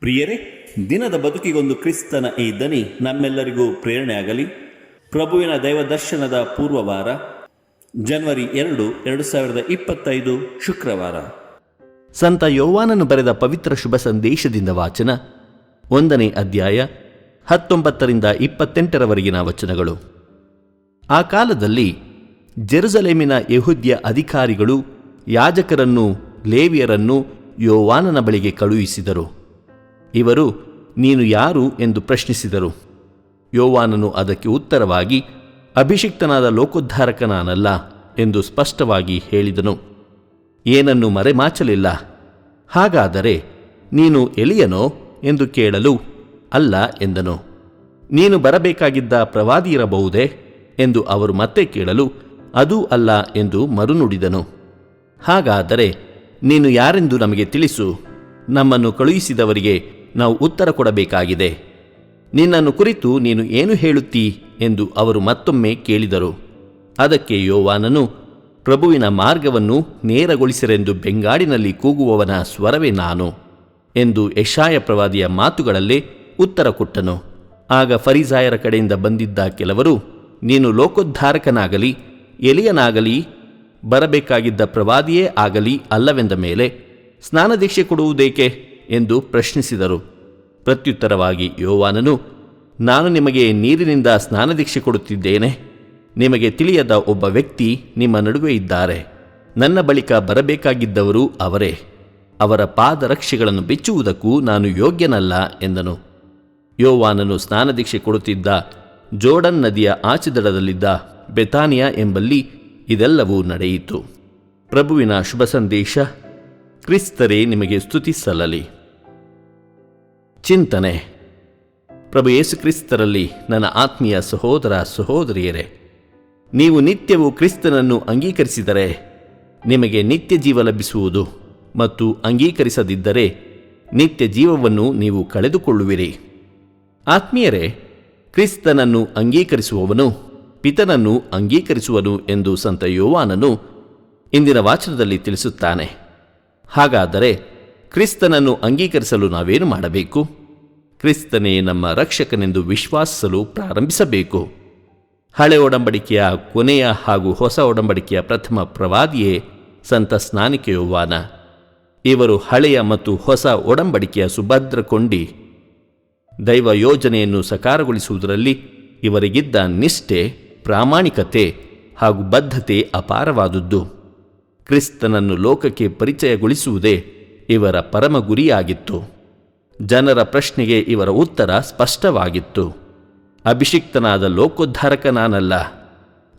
ಪ್ರಿಯರೇ, ದಿನದ ಬದುಕಿಗೊಂದು ಕ್ರಿಸ್ತನ ಈ ದನಿ ನಮ್ಮೆಲ್ಲರಿಗೂ ಪ್ರೇರಣೆಯಾಗಲಿ. ಪ್ರಭುವಿನ ದೈವ ದರ್ಶನದ ಪೂರ್ವವಾರ, ಜನವರಿ 2, 2025 ಶುಕ್ರವಾರ. ಸಂತ ಯೋವಾನನು ಬರೆದ ಪವಿತ್ರ ಶುಭ ಸಂದೇಶದಿಂದ ವಾಚನ. 1ನೇ ಅಧ್ಯಾಯ 19ರಿಂದ 28ರವರೆಗಿನ ವಚನಗಳು. ಆ ಕಾಲದಲ್ಲಿ ಜೆರುಸಲೇಮಿನ ಯೆಹೂದ್ಯ ಅಧಿಕಾರಿಗಳು ಯಾಜಕರನ್ನೂ ಲೇವಿಯರನ್ನೂ ಯೋವಾನನ ಬಳಿಗೆ ಕಳುಹಿಸಿದರು. ಇವರು, ನೀನು ಯಾರು ಎಂದು ಪ್ರಶ್ನಿಸಿದರು. ಯೋವಾನನು ಅದಕ್ಕೆ ಉತ್ತರವಾಗಿ, ಅಭಿಷಿಕ್ತನಾದ ಲೋಕೋದ್ಧಾರಕ ನಾನಲ್ಲ ಎಂದು ಸ್ಪಷ್ಟವಾಗಿ ಹೇಳಿದನು. ಏನನ್ನು ಮರೆಮಾಚಲಿಲ್ಲ. ಹಾಗಾದರೆ ನೀನು ಎಲಿಯನೋ ಎಂದು ಕೇಳಲು, ಅಲ್ಲ ಎಂದನು. ನೀನು ಬರಬೇಕಾಗಿದ್ದ ಪ್ರವಾದಿಯಿರಬಹುದೇ ಎಂದು ಅವರು ಮತ್ತೆ ಕೇಳಲು, ಅದೂ ಅಲ್ಲ ಎಂದು ಮರುನುಡಿದನು. ಹಾಗಾದರೆ ನೀನು ಯಾರೆಂದು ನಮಗೆ ತಿಳಿಸು, ನಮ್ಮನ್ನು ಕಳುಹಿಸಿದವರಿಗೆ ನಾವು ಉತ್ತರ ಕೊಡಬೇಕಾಗಿದೆ. ನಿನ್ನನ್ನು ಕುರಿತು ನೀನು ಏನು ಹೇಳುತ್ತೀ ಎಂದು ಅವರು ಮತ್ತೊಮ್ಮೆ ಕೇಳಿದರು. ಅದಕ್ಕೆ ಯೋವಾನನು, ಪ್ರಭುವಿನ ಮಾರ್ಗವನ್ನು ನೇರಗೊಳಿಸಿರೆಂದು ಬೆಂಗಾಡಿನಲ್ಲಿ ಕೂಗುವವನ ಸ್ವರವೇ ನಾನು ಎಂದು ಯೆಶಾಯ ಪ್ರವಾದಿಯ ಮಾತುಗಳಲ್ಲೇ ಉತ್ತರ ಕೊಟ್ಟನು. ಆಗ ಫರಿಸಾಯರ ಕಡೆಯಿಂದ ಬಂದಿದ್ದ ಕೆಲವರು, ನೀನು ಲೋಕೋದ್ಧಾರಕನಾಗಲಿ ಎಲಿಯನಾಗಲಿ ಬರಬೇಕಾಗಿದ್ದ ಪ್ರವಾದಿಯೇ ಆಗಲಿ ಅಲ್ಲವೆಂದ ಮೇಲೆ ಸ್ನಾನದೀಕ್ಷೆ ಕೊಡುವುದೇಕೆ ಎಂದು ಪ್ರಶ್ನಿಸಿದರು. ಪ್ರತ್ಯುತ್ತರವಾಗಿ ಯೋವಾನನು, ನಾನು ನಿಮಗೆ ನೀರಿನಿಂದ ಸ್ನಾನದೀಕ್ಷೆ ಕೊಡುತ್ತಿದ್ದೇನೆ. ನಿಮಗೆ ತಿಳಿಯದ ಒಬ್ಬ ವ್ಯಕ್ತಿ ನಿಮ್ಮ ನಡುವೆ ಇದ್ದಾರೆ. ನನ್ನ ಬಳಿಕ ಬರಬೇಕಾಗಿದ್ದವರು ಅವರೇ. ಅವರ ಪಾದರಕ್ಷೆಗಳನ್ನು ಬಿಚ್ಚುವುದಕ್ಕೂ ನಾನು ಯೋಗ್ಯನಲ್ಲ ಎಂದನು. ಯೋವಾನನು ಸ್ನಾನದೀಕ್ಷೆ ಕೊಡುತ್ತಿದ್ದ ಜೋರ್ಡನ್ ನದಿಯ ಆಚೆದಡದಲ್ಲಿದ್ದ ಬೆತಾನಿಯಾ ಎಂಬಲ್ಲಿ ಇದೆಲ್ಲವೂ ನಡೆಯಿತು. ಪ್ರಭುವಿನ ಶುಭ ಸಂದೇಶ. ಕ್ರಿಸ್ತರೇ ನಿಮಗೆ ಸ್ತುತಿ ಸಲ್ಲಲಿ. ಚಿಂತನೆ. ಪ್ರಭು ಯೇಸು ಕ್ರಿಸ್ತರಲ್ಲಿ ನನ್ನ ಆತ್ಮೀಯ ಸಹೋದರ ಸಹೋದರಿಯರೇ, ನೀವು ನಿತ್ಯವೂ ಕ್ರಿಸ್ತನನ್ನು ಅಂಗೀಕರಿಸಿದರೆ ನಿಮಗೆ ನಿತ್ಯ ಜೀವ ಲಭಿಸುವುದು, ಮತ್ತು ಅಂಗೀಕರಿಸದಿದ್ದರೆ ನಿತ್ಯ ಜೀವವನ್ನು ನೀವು ಕಳೆದುಕೊಳ್ಳುವಿರಿ. ಆತ್ಮೀಯರೇ, ಕ್ರಿಸ್ತನನ್ನು ಅಂಗೀಕರಿಸುವವನು ಪಿತನನ್ನು ಅಂಗೀಕರಿಸುವನು ಎಂದು ಸಂತ ಯೋವಾನನು ಇಂದಿನ ವಾಚನದಲ್ಲಿ ತಿಳಿಸುತ್ತಾನೆ. ಹಾಗಾದರೆ ಕ್ರಿಸ್ತನನ್ನು ಅಂಗೀಕರಿಸಲು ನಾವೇನು ಮಾಡಬೇಕು? ಕ್ರಿಸ್ತನೇ ನಮ್ಮ ರಕ್ಷಕನೆಂದು ವಿಶ್ವಾಸಿಸಲು ಪ್ರಾರಂಭಿಸಬೇಕು. ಹಳೆ ಒಡಂಬಡಿಕೆಯ ಕೊನೆಯ ಹಾಗೂ ಹೊಸ ಒಡಂಬಡಿಕೆಯ ಪ್ರಥಮ ಪ್ರವಾದಿಯೇ ಸಂತ ಸ್ನಾನಿಕ ಯೋವಾನ. ಇವರು ಹಳೆಯ ಮತ್ತು ಹೊಸ ಒಡಂಬಡಿಕೆಯ ಸುಭದ್ರ ಕೊಂಡಿ. ದೈವ ಯೋಜನೆಯನ್ನು ಸಕಾರಗೊಳಿಸುವುದರಲ್ಲಿ ಇವರಿಗಿದ್ದ ನಿಷ್ಠೆ, ಪ್ರಾಮಾಣಿಕತೆ ಹಾಗೂ ಬದ್ಧತೆ ಅಪಾರವಾದುದು. ಕ್ರಿಸ್ತನನ್ನು ಲೋಕಕ್ಕೆ ಪರಿಚಯಗೊಳಿಸುವುದೇ ಇವರ ಪರಮ ಗುರಿಯಾಗಿತ್ತು. ಜನರ ಪ್ರಶ್ನೆಗೆ ಇವರ ಉತ್ತರ ಸ್ಪಷ್ಟವಾಗಿತ್ತು. ಅಭಿಷಿಕ್ತನಾದ ಲೋಕೋದ್ಧಾರಕ ನಾನಲ್ಲ,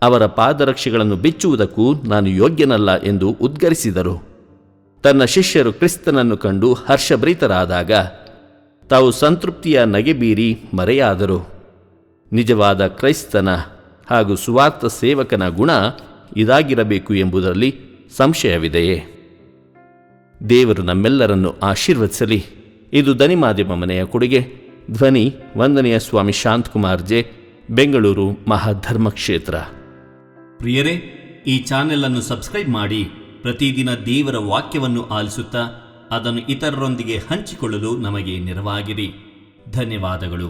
ಅವರ ಪಾದರಕ್ಷೆಗಳನ್ನು ಬಿಚ್ಚುವುದಕ್ಕೂ ನಾನು ಯೋಗ್ಯನಲ್ಲ ಎಂದು ಉದ್ಗರಿಸಿದರು. ತನ್ನ ಶಿಷ್ಯರು ಕ್ರಿಸ್ತನನ್ನು ಕಂಡು ಹರ್ಷಭರಿತರಾದಾಗ ತಾವು ಸಂತೃಪ್ತಿಯ ನಗೆ ಬೀರಿ ಮರೆಯಾದರು. ನಿಜವಾದ ಕ್ರೈಸ್ತನ ಹಾಗೂ ಸುವಾರ್ಥ ಸೇವಕನ ಗುಣ ಇದಾಗಿರಬೇಕು ಎಂಬುದರಲ್ಲಿ ಸಂಶಯವಿದೆಯೇ? ದೇವರು ನಮ್ಮೆಲ್ಲರನ್ನು ಆಶೀರ್ವದಿಸಲಿ. ಇದು ದನಿಮಾಧ್ಯಮ ಮನೆಯ ಕೊಡುಗೆ. ಧ್ವನಿ ವಂದನೆಯ ಸ್ವಾಮಿ ಶಾಂತಕುಮಾರ್ ಜೆ, ಬೆಂಗಳೂರು ಮಹಾಧರ್ಮಕ್ಷೇತ್ರ. ಪ್ರಿಯರೇ, ಈ ಚಾನೆಲ್ ಅನ್ನು ಸಬ್ಸ್ಕ್ರೈಬ್ ಮಾಡಿ ಪ್ರತಿದಿನ ದೇವರ ವಾಕ್ಯವನ್ನು ಆಲಿಸುತ್ತಾ ಅದನ್ನು ಇತರರೊಂದಿಗೆ ಹಂಚಿಕೊಳ್ಳಲು ನಮಗೆ ನೆರವಾಗಿರಿ. ಧನ್ಯವಾದಗಳು.